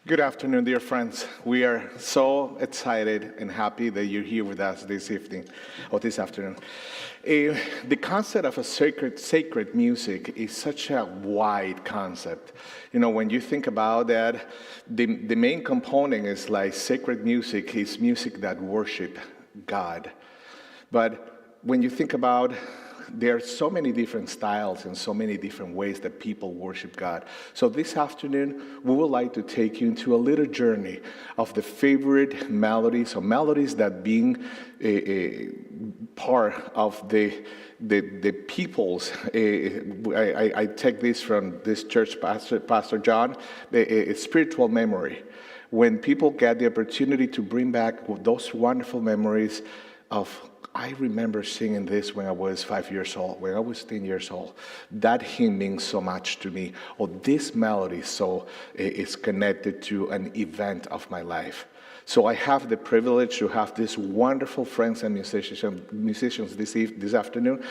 Good afternoon, dear friends. We are so excited and happy that you're here with us this evening or this afternoon. The concept of a sacred music is such a wide concept. You know, when you think about that, the main component is like sacred music is music that worship God. But when you think about there are so many different styles and so many different ways that people worship God. So this afternoon, we would like to take you into a little journey of the favorite melodies or melodies that being a part of the people's. I take this from this church Pastor John, a spiritual memory. When people get the opportunity to bring back those wonderful memories of I remember singing this when I was 5 years old, when I was 10 years old. That hymn means so much to me. Or this melody is connected to an event of my life. So I have the privilege to have these wonderful friends and musicians this afternoon.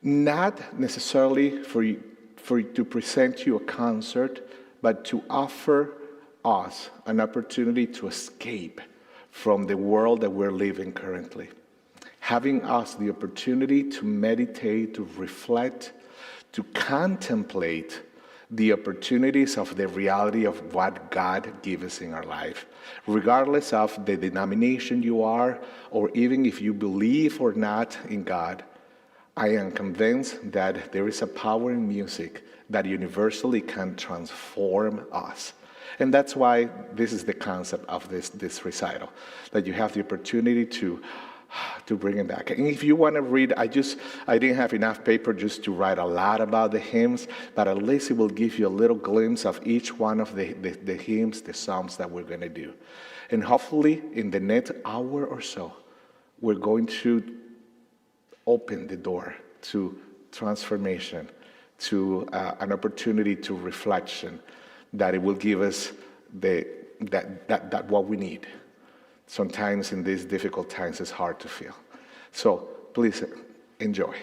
Not necessarily to present you a concert, but to offer us an opportunity to escape from the world that we're living currently. Having us the opportunity to meditate, to reflect, to contemplate the opportunities of the reality of what God gives us in our life. Regardless of the denomination you are, or even if you believe or not in God, I am convinced that there is a power in music that universally can transform us. And that's why this is the concept of this recital, that you have the opportunity to bring it back. And if you want to read, I didn't have enough paper just to write a lot about the hymns, but at least it will give you a little glimpse of each one of the hymns, the psalms that we're going to do. And hopefully in the next hour or so, we're going to open the door to transformation, to an opportunity to reflection, that it will give us that what we need. Sometimes in these difficult times, it's hard to feel. So please enjoy.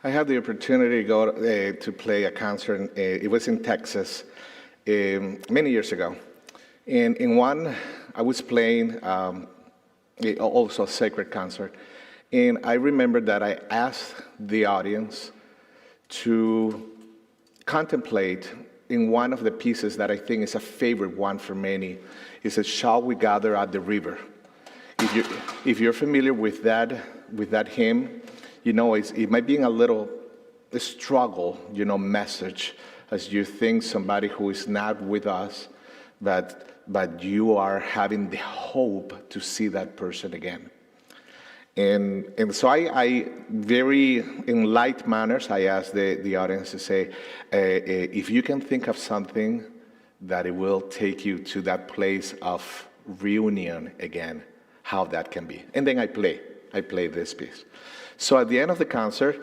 I had the opportunity to go to play a concert. It was in Texas many years ago. And in one, I was playing also a sacred concert. And I remember that I asked the audience to contemplate in one of the pieces that I think is a favorite one for many. It says, "Shall we gather at the river?" If you're familiar with that hymn, you know it might be a little struggle, message as you think somebody who is not with us, but you are having the hope to see that person again. And so I very, in light manners, I asked the audience to say, if you can think of something that it will take you to that place of reunion again, how that can be. And then I play this piece. So at the end of the concert,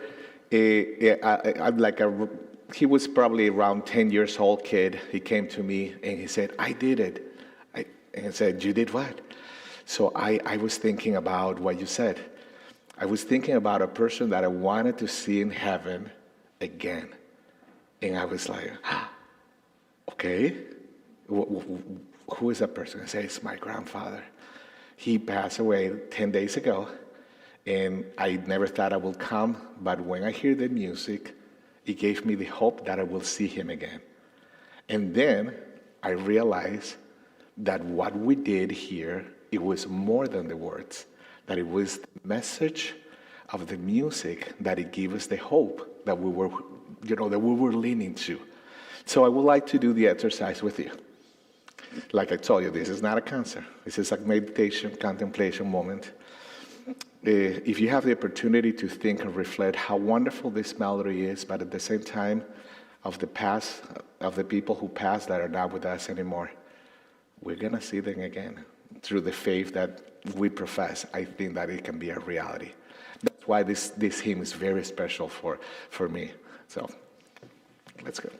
he was probably around 10 years old kid. He came to me and he said, "I did it." And I said, "You did what?" So I was thinking about what you said. I was thinking about a person that I wanted to see in heaven again. And I was like, okay, who is that person? I said, "It's my grandfather. He passed away 10 days ago. And I never thought I would come, but when I hear the music, it gave me the hope that I will see him again." And then I realized that what we did here, it was more than the words, that it was the message of the music that it gave us the hope that we were leaning to. So I would like to do the exercise with you. Like I told you, this is not a concert. This is a meditation, contemplation moment. If you have the opportunity to think and reflect how wonderful this melody is, but at the same time, of the past, of the people who passed that are not with us anymore, we're going to see them again. Through the faith that we profess, I think that it can be a reality. That's why this hymn is very special for me. So, let's go.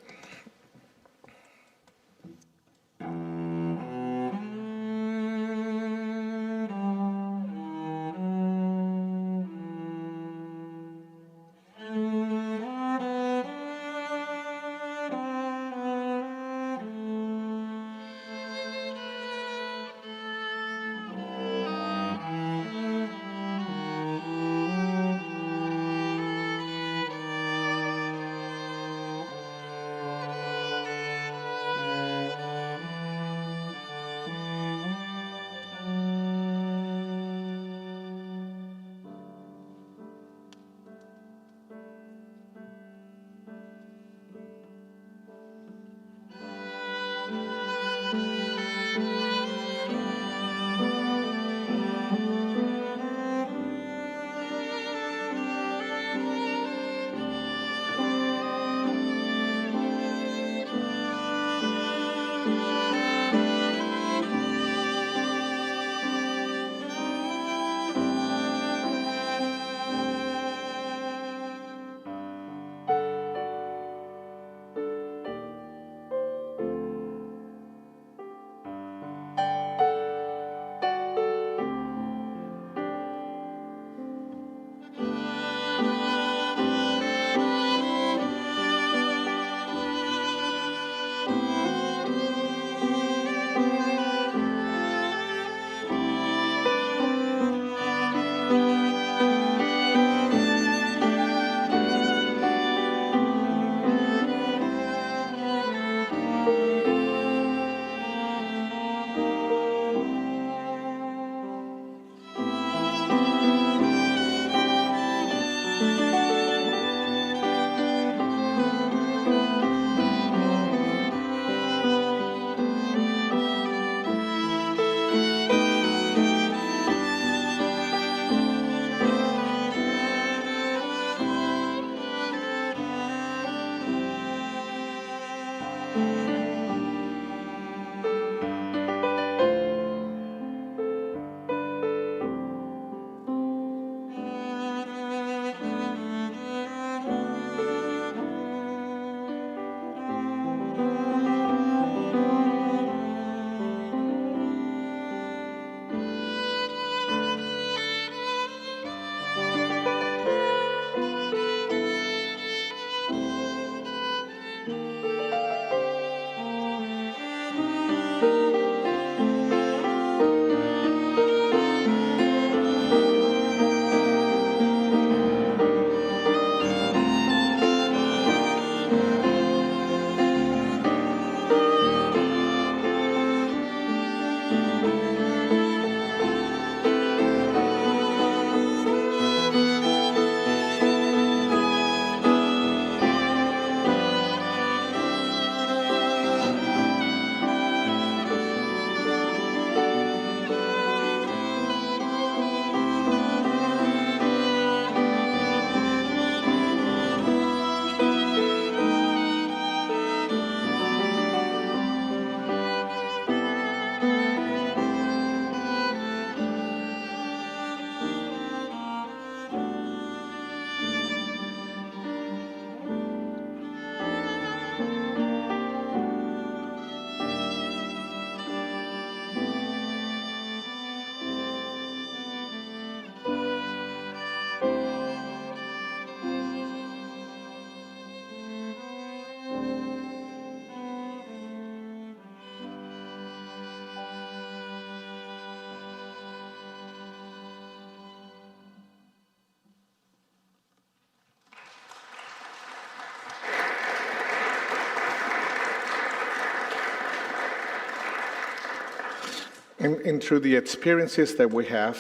And through the experiences that we have,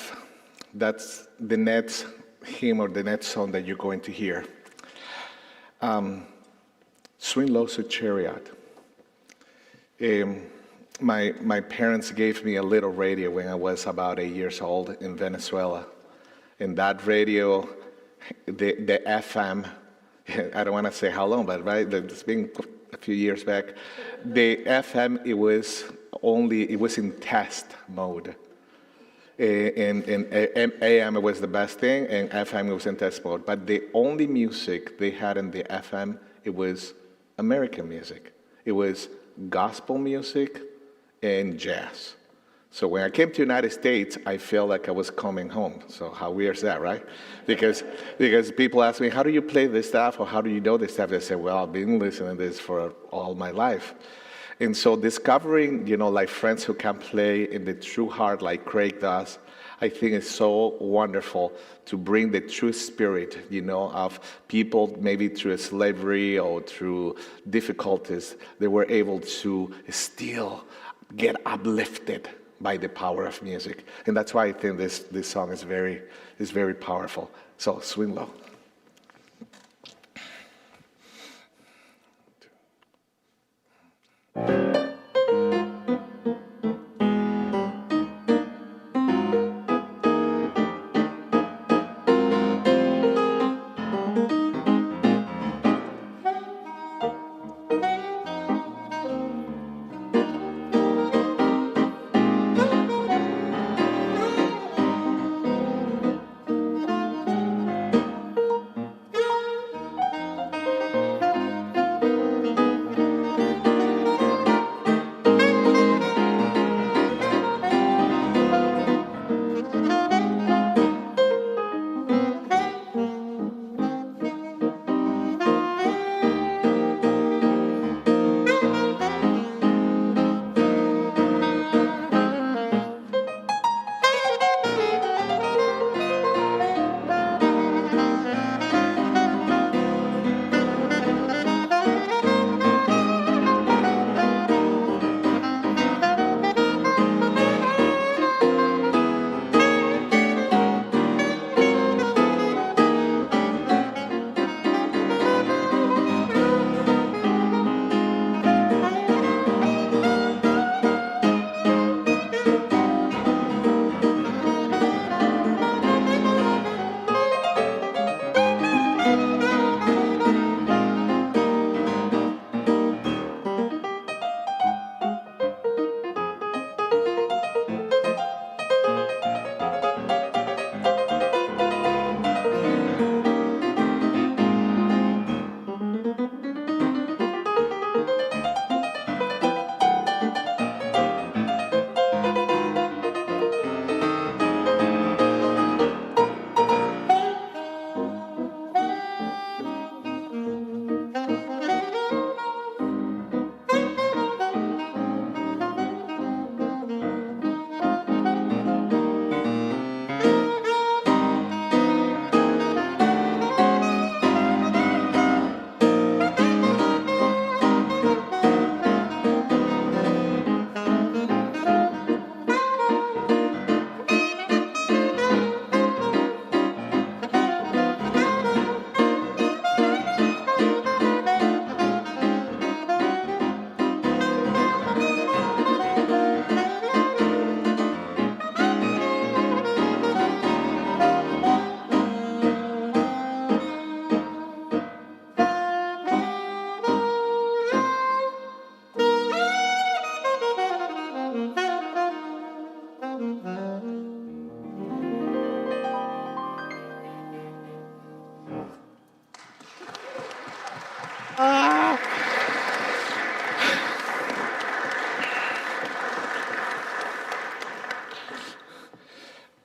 that's the next hymn or the next song that you're going to hear. Swing Low, Sweet Chariot. My parents gave me a little radio when I was about 8 years old in Venezuela. And that radio, the FM, I don't want to say how long, but right, it's been a few years back. The FM, it was in test mode. And AM was the best thing, and FM was in test mode. But the only music they had in the FM, it was American music. It was gospel music and jazz. So when I came to the United States, I felt like I was coming home. So how weird is that, right? Because people ask me, how do you play this stuff, or how do you know this stuff? I say, well, I've been listening to this for all my life. And so discovering, like friends who can play in the true heart like Craig does, I think it's so wonderful to bring the true spirit, of people maybe through slavery or through difficulties, they were able to still get uplifted by the power of music. And that's why I think this song is very powerful. So swing low.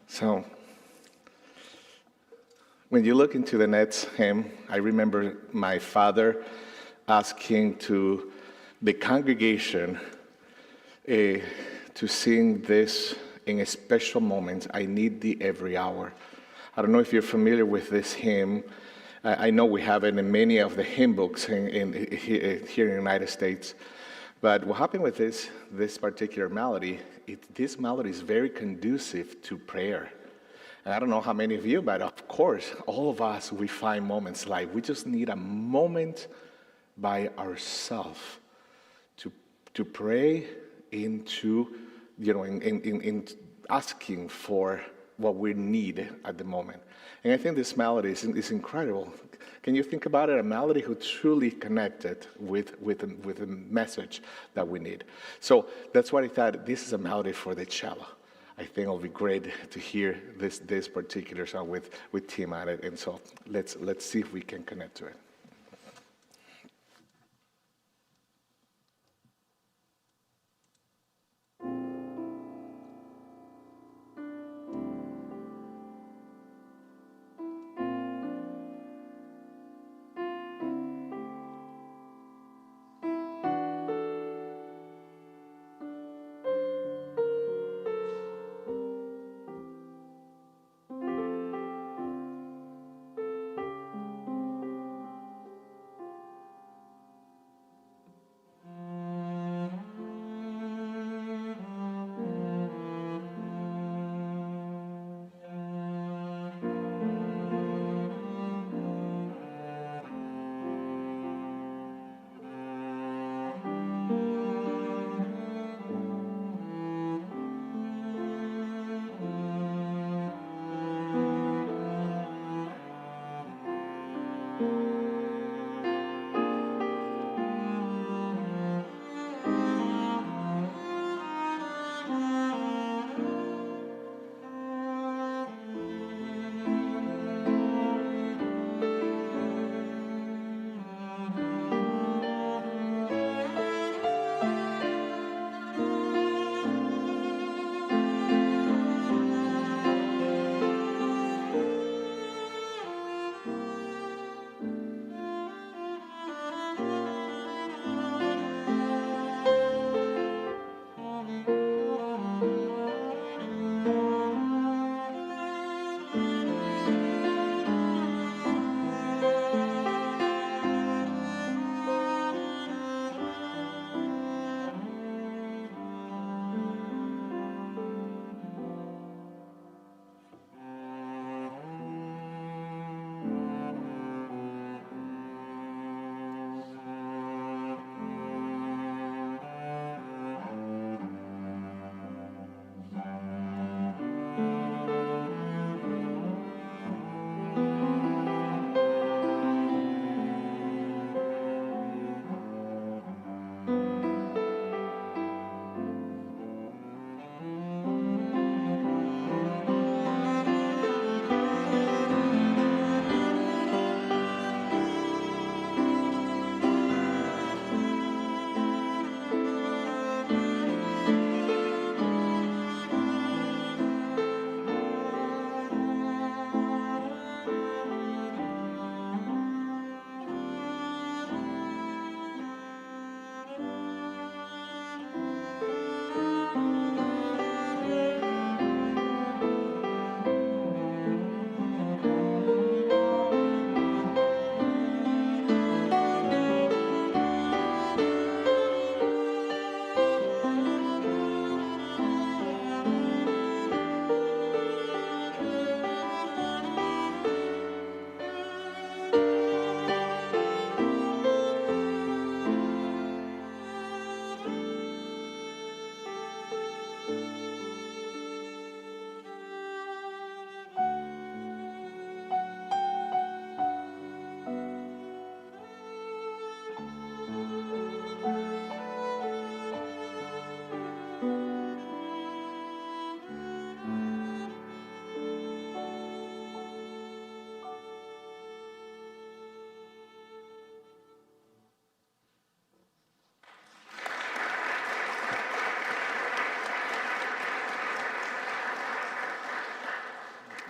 So when you look into the next hymn, I remember my father asking to the congregation to sing this in a special moments. I need thee every hour. I don't know if you're familiar with this hymn. I know we have it in many of the hymn books here in the United States. But what happened with this particular melody, this melody is very conducive to prayer. And I don't know how many of you, but of course, all of us, we find moments like we just need a moment by ourselves to pray into, in asking for what we need at the moment. And I think this melody is incredible. Can you think about it? A melody who truly connected with a message that we need. So that's why I thought this is a melody for the cello. I think it'll be great to hear this particular song with Tim at it. And so let's see if we can connect to it.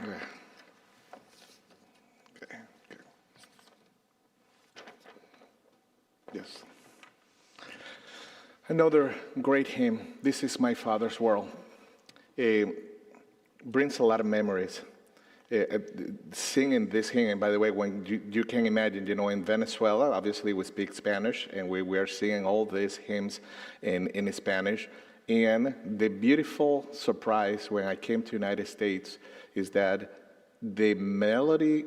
Yeah. Okay. Good. Yes. Another great hymn, This Is My Father's World, brings a lot of memories. uh, singing this hymn. And by the way, when you can imagine, in Venezuela, obviously we speak Spanish, and we are singing all these hymns in Spanish. And the beautiful surprise when I came to United States is that the melody,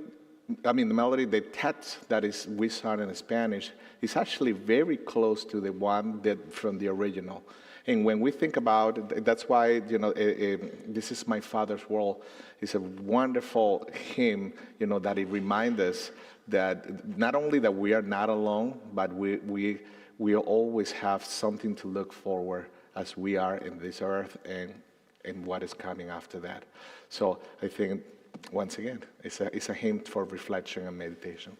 the text that is we sung in Spanish is actually very close to the one that from the original. And when we think about, that's why, This Is My Father's World is a wonderful hymn, that it reminds us that not only that we are not alone, but we always have something to look forward as we are in this earth and what is coming after that. So I think, once again, it's a hymn for reflection and meditation.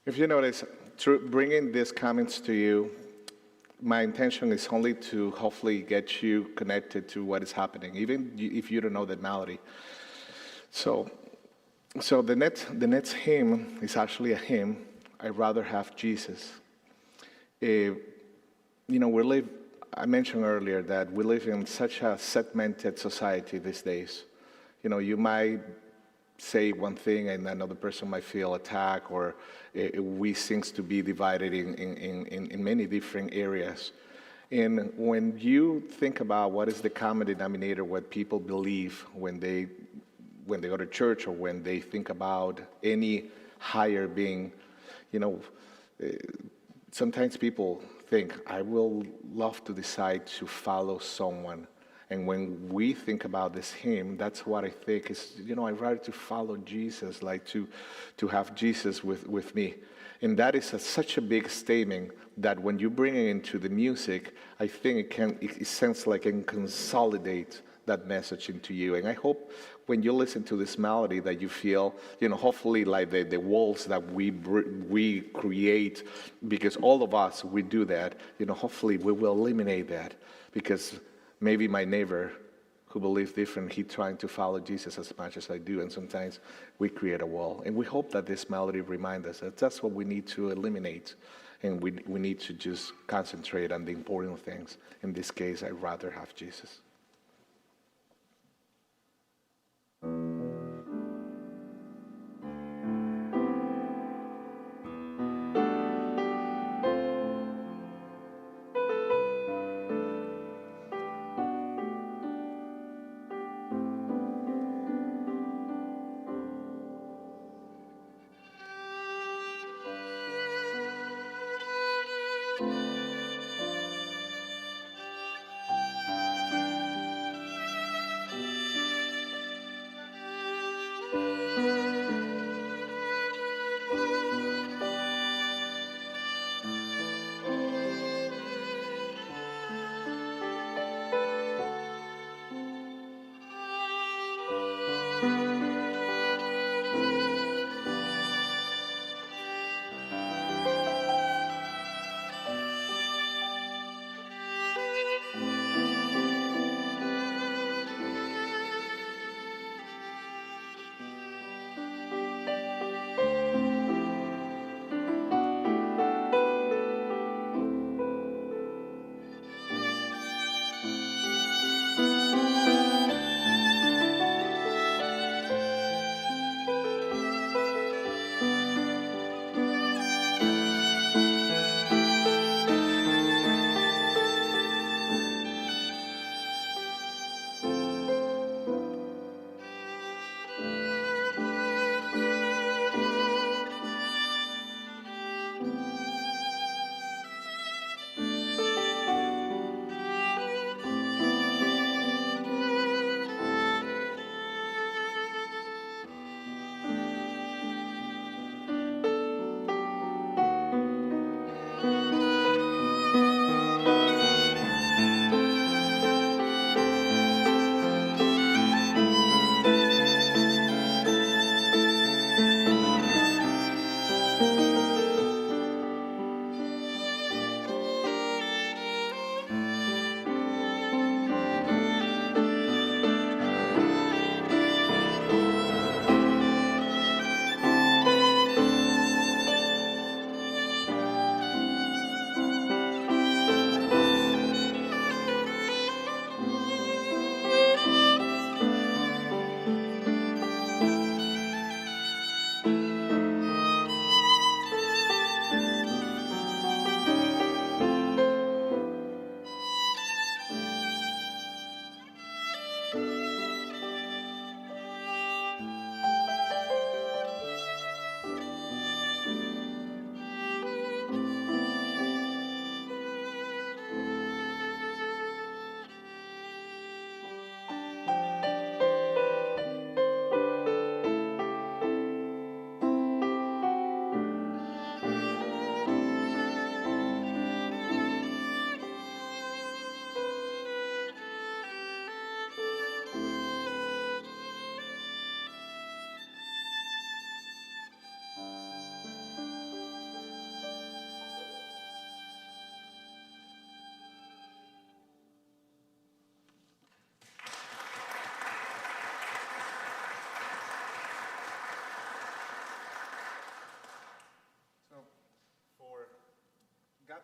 If you notice, through bringing these comments to you, my intention is only to hopefully get you connected to what is happening, even if you don't know the melody. So, so the next hymn is actually a hymn. I'd rather have Jesus. You know, I mentioned earlier that we live in such a segmented society these days. You know, you might say one thing and another person might feel attacked, or we seems to be divided in many different areas. And when you think about what is the common denominator, what people believe when they go to church or when they think about any higher being, you know, sometimes people think, I will love to decide to follow someone. And when we think about this hymn, that's what I think is, you know, I'd rather to follow Jesus, like to have Jesus with me. And that is such a big statement that when you bring it into the music, I think it sounds like it can consolidate that message into you. And I hope when you listen to this melody that you feel, you know, hopefully like the walls that we create, because all of us, we do that, you know, hopefully we will eliminate that, because maybe my neighbor who believes different, he trying to follow Jesus as much as I do, and sometimes we create a wall. And we hope that this melody reminds us that that's what we need to eliminate, and we need to just concentrate on the important things. In this case, I'd rather have Jesus.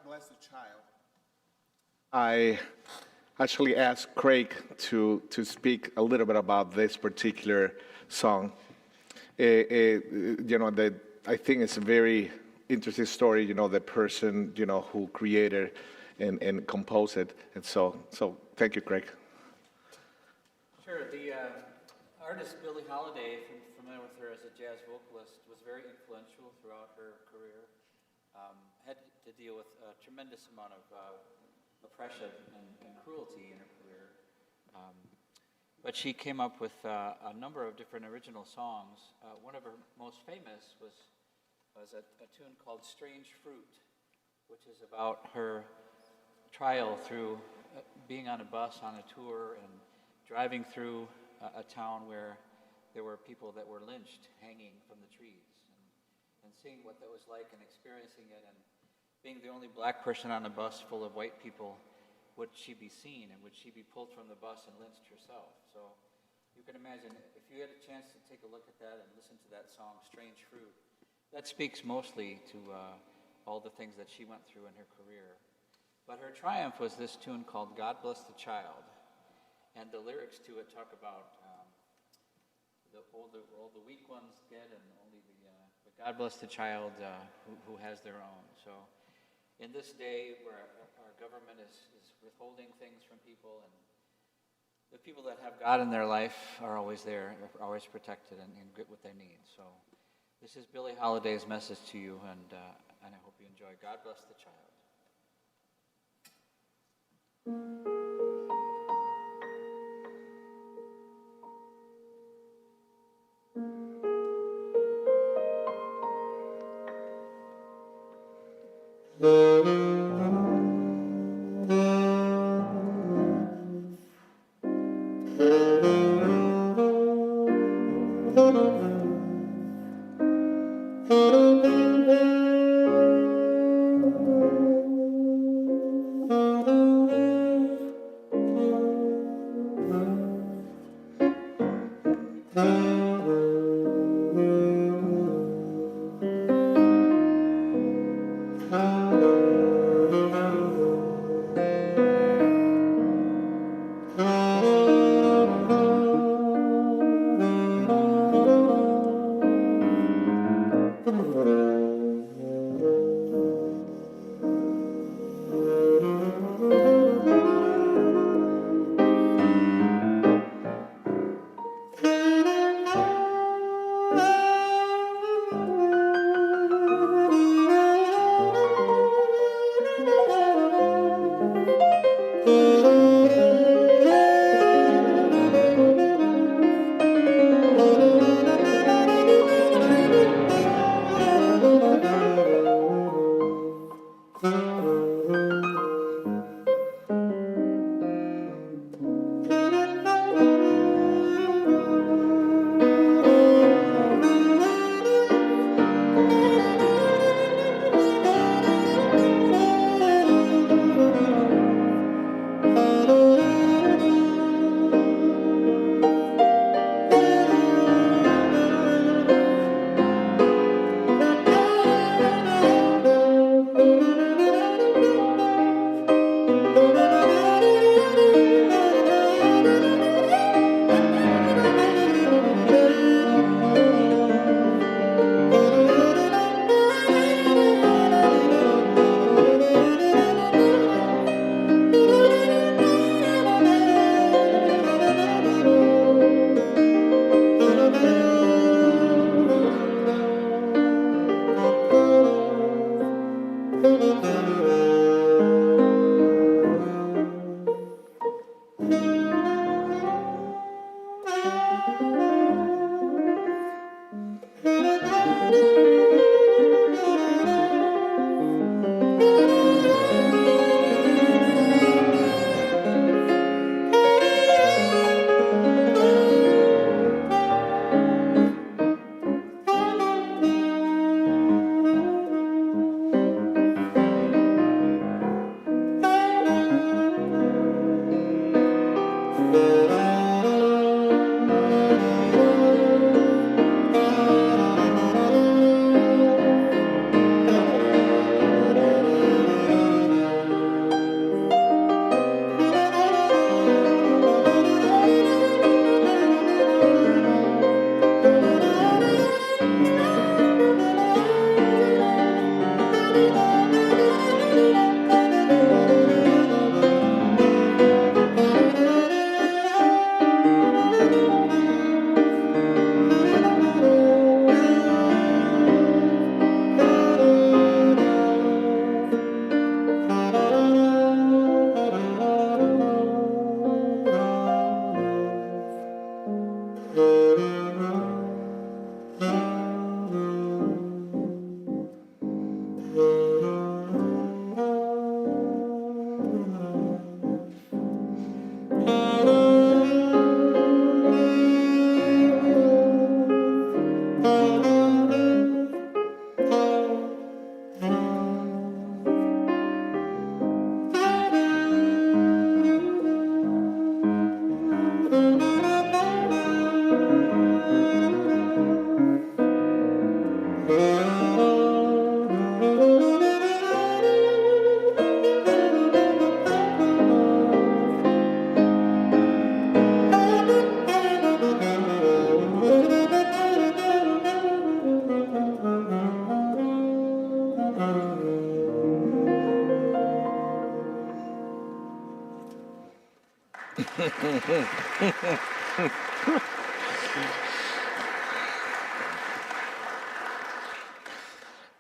Bless the Child, I actually asked Craig to speak a little bit about this particular song. That I think it's a very interesting story. The person who created and composed it, and so thank you, Craig. Sure. The artist Billie Holiday, if you're familiar with her as a jazz vocalist, was very influential throughout her career. Had to deal with a tremendous amount of oppression and cruelty in her career. But she came up with a number of different original songs. One of her most famous was a tune called Strange Fruit, which is about her trial through being on a bus on a tour and driving through a town where there were people that were lynched, hanging from the trees, and seeing what that was like and experiencing it, and being the only black person on a bus full of white people. Would she be seen, and would she be pulled from the bus and lynched herself? So you can imagine, if you had a chance to take a look at that and listen to that song, Strange Fruit, that speaks mostly to all the things that she went through in her career. But her triumph was this tune called God Bless the Child. And the lyrics to it talk about all the weak ones dead, and only but God bless the child who has their own. So in this day where our government is withholding things from people, and the people that have God in their life are always there, are always protected and get what they need. So this is Billie Holiday's message to you, and I hope you enjoy. God bless the child.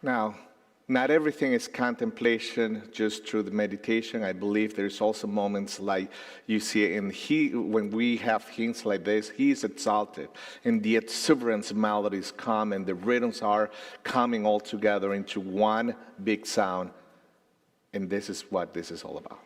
Now, not everything is contemplation just through the meditation. I believe there's also moments like you see in when we have hymns like this, he is exalted, and the exuberance melodies come, and the rhythms are coming all together into one big sound. And this is what this is all about.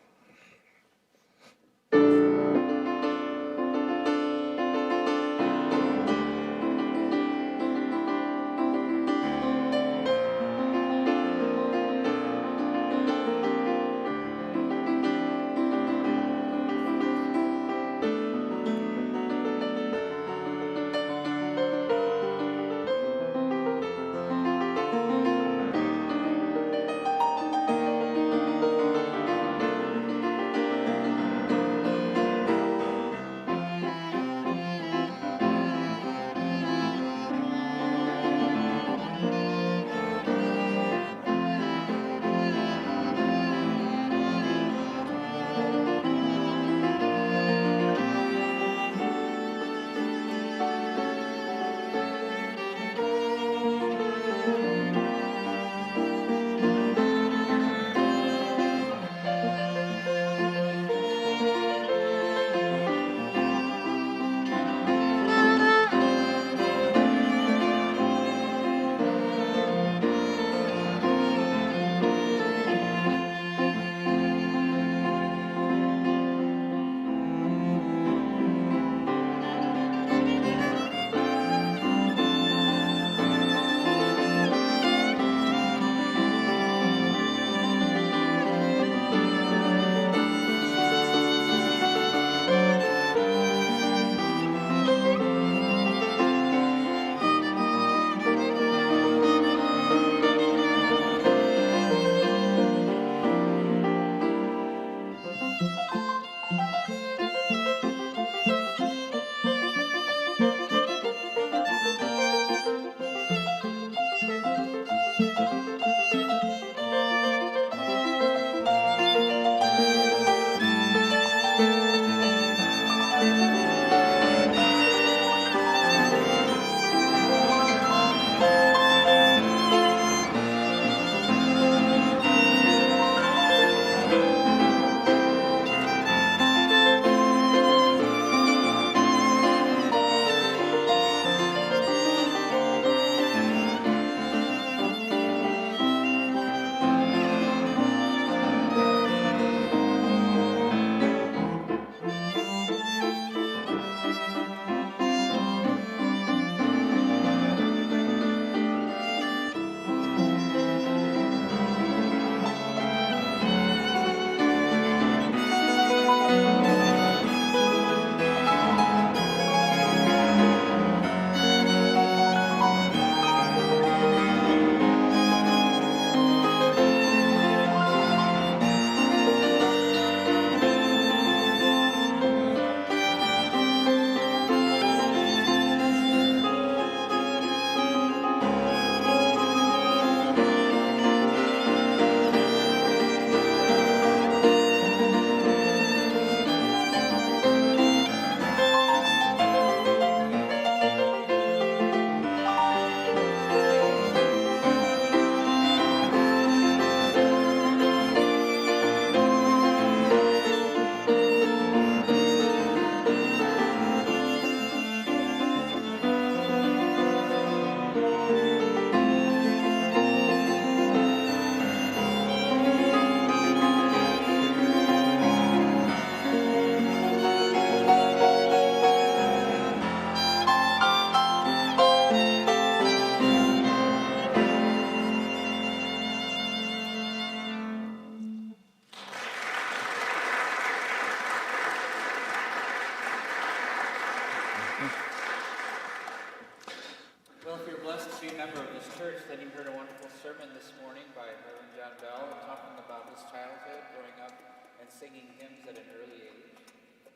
heard a wonderful sermon this morning by Reverend John Bell talking about his childhood, growing up and singing hymns at an early age.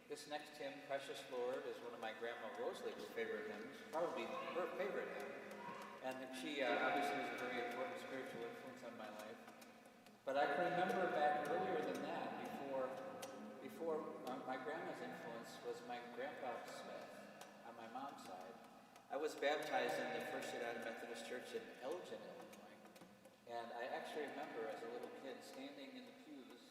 This next hymn, Precious Lord, is one of my grandma Rosalie's favorite hymns, probably her favorite hymn. And she obviously was a very important spiritual influence on my life. But I can remember back earlier than that, before my grandma's influence was my grandpa Smith on my mom's side. I was baptized in the First United Methodist Church in Elgin, Illinois. And I actually remember as a little kid standing in the pews,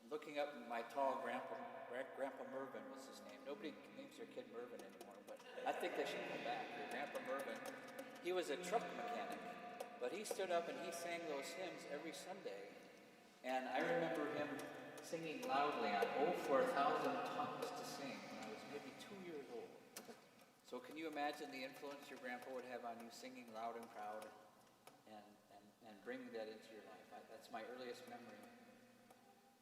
looking up at my tall grandpa. Grandpa Mervyn was his name. Nobody names their kid Mervyn anymore, but I think they should come back. Grandpa Mervyn. He was a truck mechanic, but he stood up and he sang those hymns every Sunday. And I remember him singing loudly on "Oh, for a Thousand Tongues to Sing" when I was maybe 2 years old. So can you imagine the influence your grandpa would have on you, singing loud and proud and bringing that into your life? That's my earliest memory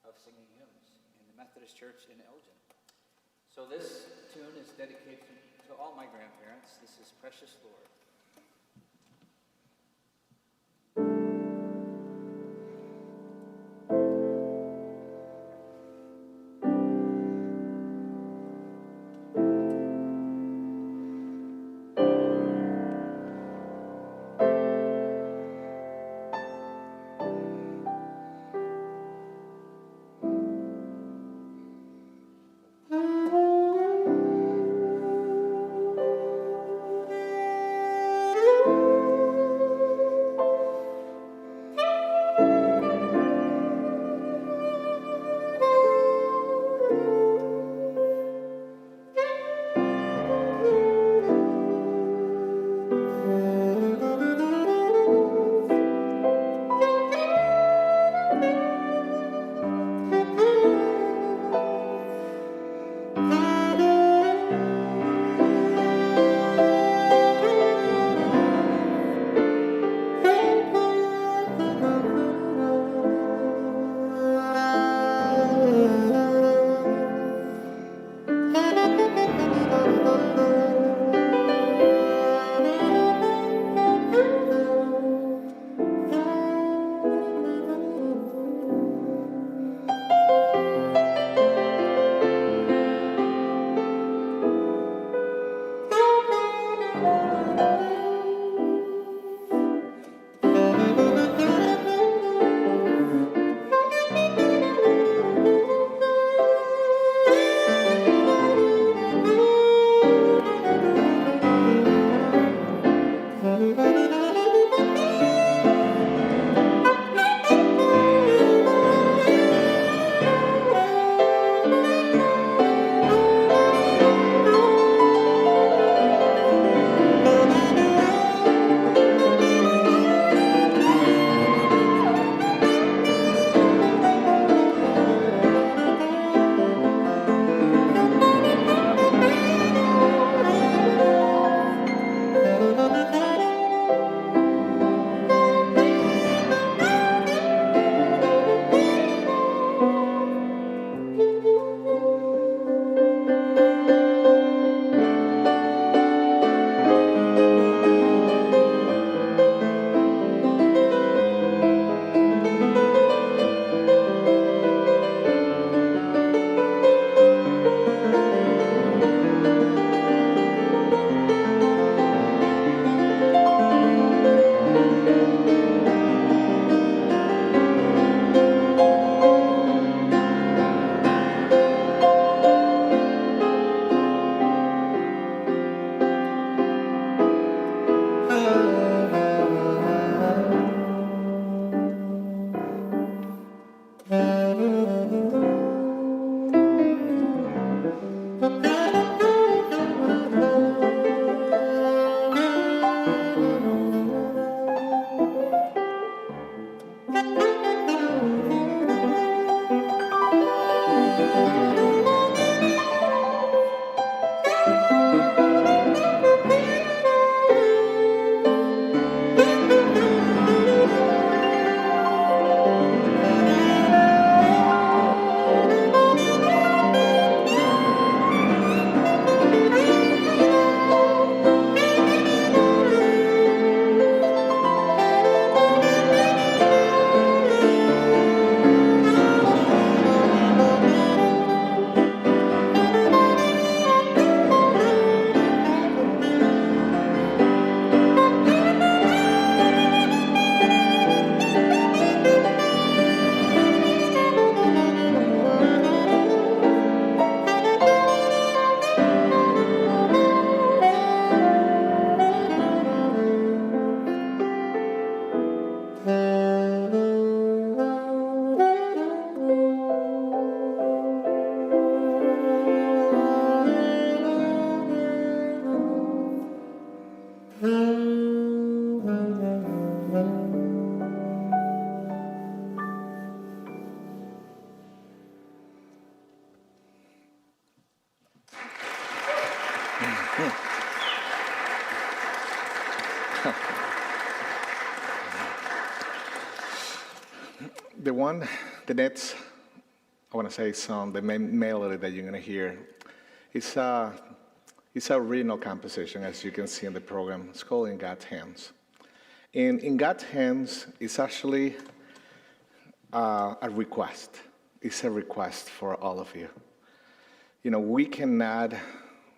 of singing hymns in the Methodist Church in Elgin. So this tune is dedicated to all my grandparents. This is Precious Lord. The one, the next, I want to say song, the main melody that you're going to hear, it's a, it's a original composition, as you can see in the program. It's called In God's Hands. And In God's Hands is actually a request. It's a request for all of you. You know, we cannot,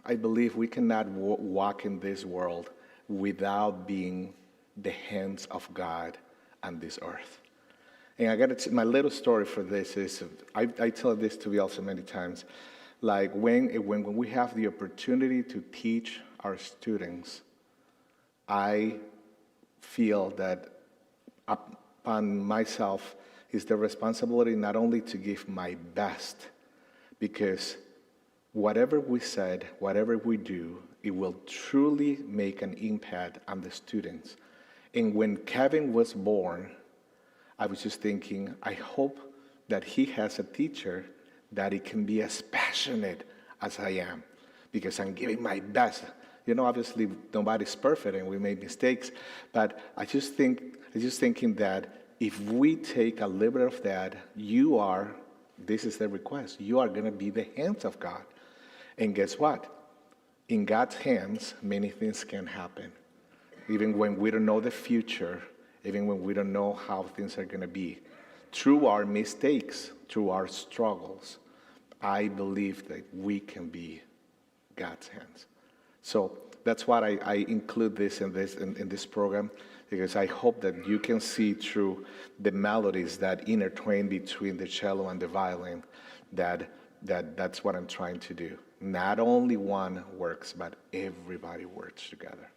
I believe we cannot walk in this world without being the hands of God on this earth. And I got to, my little story for this is, I tell this to you also many times, like when we have the opportunity to teach our students, I feel that upon myself is the responsibility not only to give my best, because whatever we said, whatever we do, it will truly make an impact on the students. And when Kevin was born, I was just thinking, I hope that he has a teacher that he can be as passionate as I am, because I'm giving my best. You know, obviously nobody's perfect and we make mistakes, but I just thinking that if we take a little bit of that, this is the request, you are going to be the hands of God. And guess what? In God's hands, many things can happen. Even when we don't know the future, even when we don't know how things are going to be. Through our mistakes, through our struggles, I believe that we can be God's hands. So that's why I include this in this program, because I hope that you can see through the melodies that intertwine between the cello and the violin, that's what I'm trying to do. Not only one works, but everybody works together.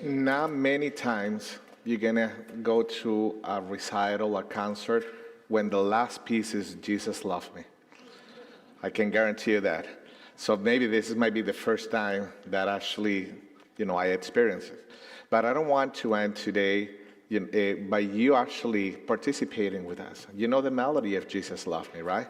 Not many times you're gonna go to a recital, a concert, when the last piece is Jesus Loved Me. I can guarantee you that. So maybe might be the first time that actually, I experience it. But I don't want to end today by you actually participating with us. You know the melody of Jesus Loved Me, right?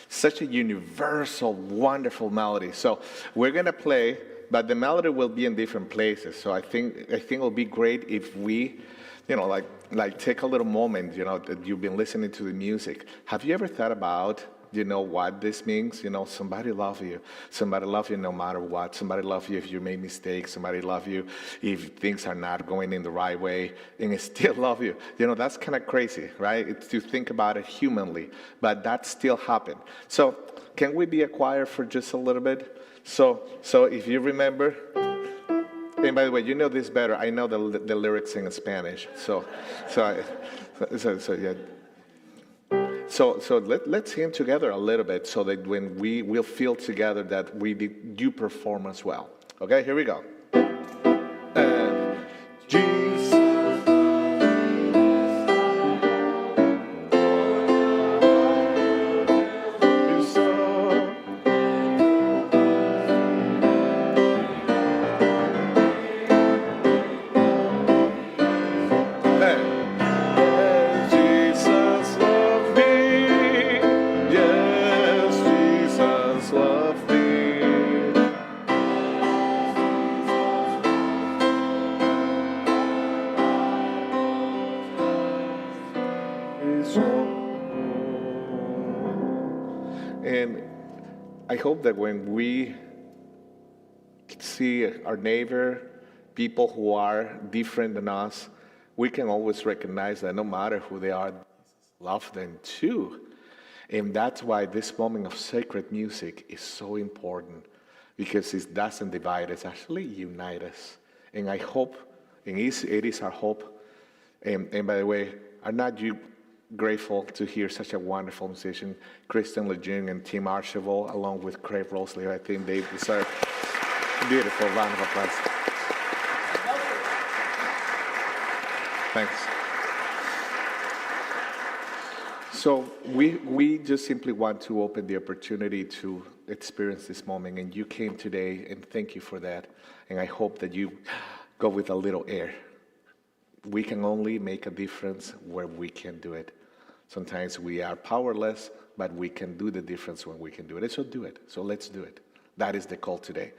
Such a universal, wonderful melody. So we're gonna play, but the melody will be in different places. So I think it'll be great if we, like take a little moment, that you've been listening to the music. Have you ever thought about what this means? Somebody love you. Somebody love you no matter what. Somebody love you if you made mistakes. Somebody love you if things are not going in the right way and it still love you. That's kind of crazy, right? It's to think about it humanly, but that still happened. So can we be a choir for just a little bit? So if you remember, and by the way, you know this better. I know the lyrics in Spanish. So yeah. So let's sing together a little bit so that when we will feel together that we do perform as well. Okay, here we go. Jesus. And I hope that when we see our neighbor, people who are different than us, we can always recognize that no matter who they are, love them too. And that's why this moment of sacred music is so important, because it doesn't divide us, actually unites us. And I hope, and it is our hope, and by the way, are not you grateful to hear such a wonderful musician, Kristen Lejeune and Tim Archibald, along with Craig Rosley. I think they deserve a beautiful round of applause. Thanks. So we just simply want to open the opportunity to experience this moment, and you came today, and thank you for that. And I hope that you go with a little air. We can only make a difference where we can do it. Sometimes we are powerless, but we can do the difference when we can do it. So do it. So let's do it. That is the call today.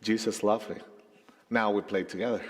Jesus loved me. Now we play together.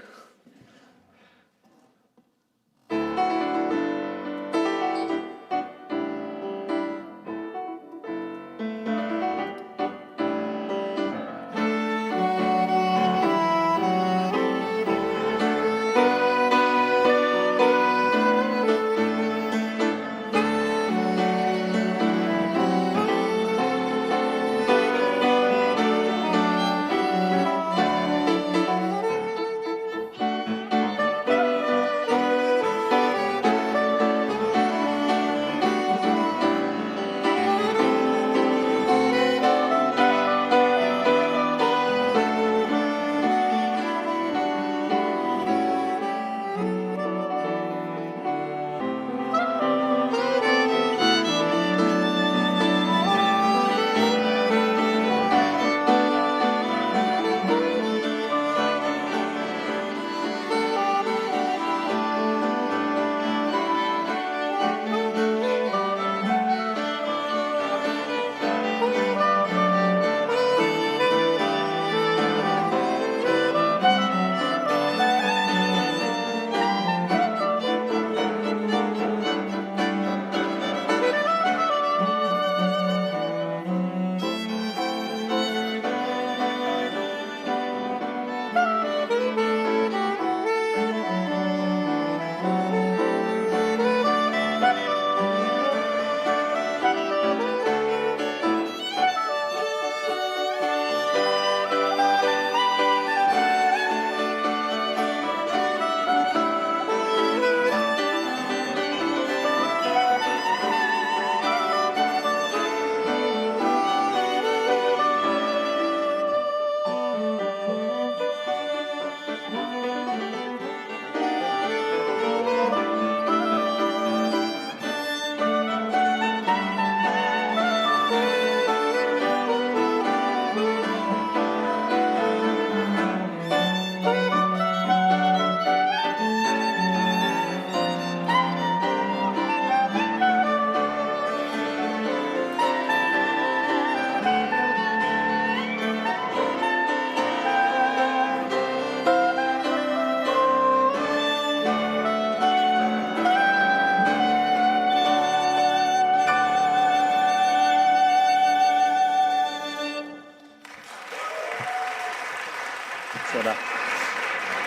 what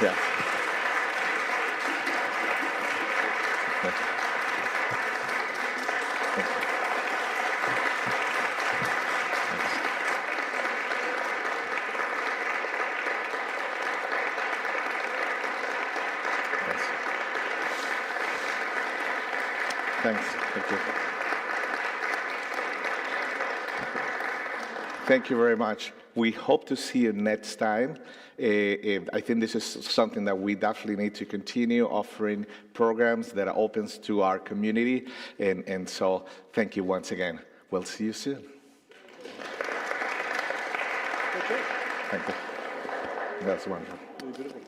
yeah. Thanks. Thank you. Thank you very much. We hope to see you next time. I think this is something that we definitely need to continue offering programs that are open to our community. And so thank you once again. We'll see you soon. Okay. Thank you. That's wonderful. Really beautiful.